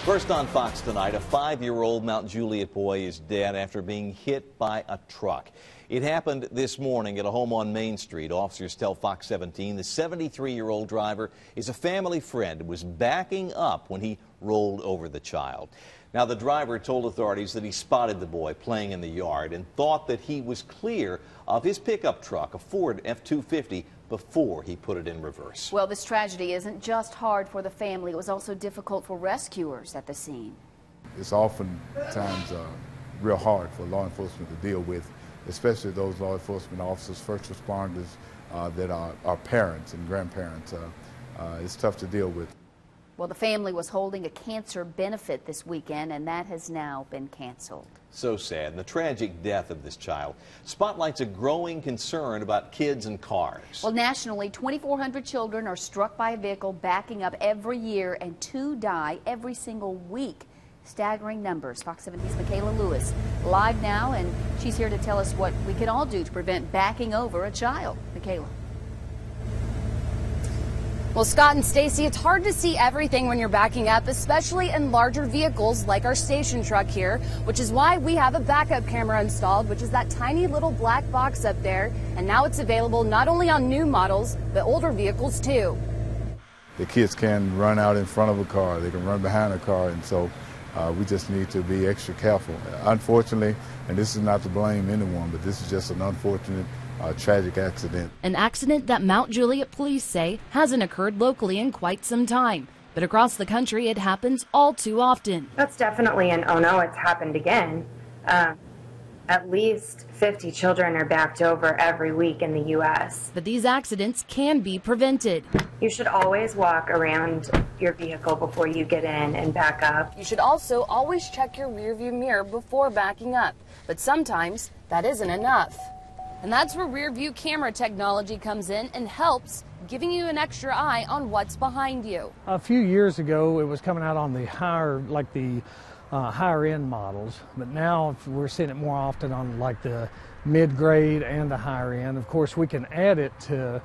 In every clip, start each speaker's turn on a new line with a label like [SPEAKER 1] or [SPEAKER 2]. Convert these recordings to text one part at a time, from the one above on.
[SPEAKER 1] First on Fox tonight, a 5-year-old Mount Juliet boy is dead after being hit by a truck. It happened this morning at a home on Main Street. Officers tell Fox 17 the 73-year-old driver is a family friend and was backing up when he rolled over the child. Now, the driver told authorities that he spotted the boy playing in the yard and thought that he was clear of his pickup truck, a Ford F-250, before he put it in reverse.
[SPEAKER 2] Well, this tragedy isn't just hard for the family. It was also difficult for rescuers at the scene.
[SPEAKER 3] It's oftentimes real hard for law enforcement to deal with, especially those law enforcement officers, first responders that are parents and grandparents. It's tough to deal with.
[SPEAKER 2] Well, the family was holding a cancer benefit this weekend, and that has now been canceled.
[SPEAKER 1] So sad. And the tragic death of this child spotlights a growing concern about kids and cars.
[SPEAKER 2] Well, nationally, 2,400 children are struck by a vehicle backing up every year, and 2 die every single week. Staggering numbers. Fox 17's Michaela Lewis live now, and she's here to tell us what we can all do to prevent backing over a child. Michaela.
[SPEAKER 4] Well, Scott and Stacy, it's hard to see everything when you're backing up, especially in larger vehicles like our station truck here, which is why we have a backup camera installed, which is that tiny little black box up there. And now it's available not only on new models, but older vehicles too.
[SPEAKER 3] The kids can run out in front of a car, they can run behind a car, and so we just need to be extra careful. Unfortunately, and this is not to blame anyone, but this is just an unfortunate tragic accident.
[SPEAKER 4] An accident that Mount Juliet police say hasn't occurred locally in quite some time, but across the country it happens all too often.
[SPEAKER 5] That's definitely an oh no, it's happened again. At least 50 children are backed over every week in the U.S.
[SPEAKER 4] But these accidents can be prevented.
[SPEAKER 5] You should always walk around your vehicle before you get in and back up.
[SPEAKER 4] You should also always check your rearview mirror before backing up, but sometimes that isn't enough. And that's where rear view camera technology comes in and helps, giving you an extra eye on what's behind you.
[SPEAKER 6] A few years ago, it was coming out on the higher end models, but now we're seeing it more often on like the mid-grade and the higher end. Of course, we can add it to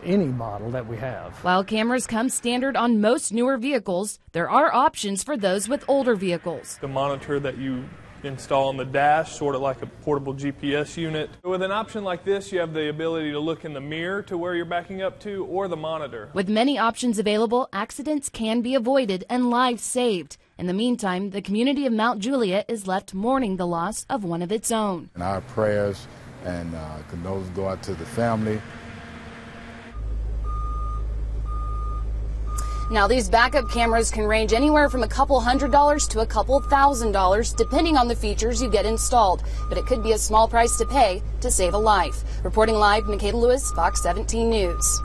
[SPEAKER 6] any model that we have.
[SPEAKER 4] While cameras come standard on most newer vehicles, there are options for those with older vehicles.
[SPEAKER 7] The monitor that you install on the dash, sort of like a portable GPS unit. With an option like this, you have the ability to look in the mirror to where you're backing up to, or the monitor.
[SPEAKER 4] With many options available, accidents can be avoided and lives saved. In the meantime, the community of Mount Juliet is left mourning the loss of one of its own.
[SPEAKER 3] And our prayers and condolences go out to the family.
[SPEAKER 4] Now, these backup cameras can range anywhere from a couple $100s to a couple $1,000, depending on the features you get installed. But it could be a small price to pay to save a life. Reporting live, Michaela Lewis, Fox 17 News.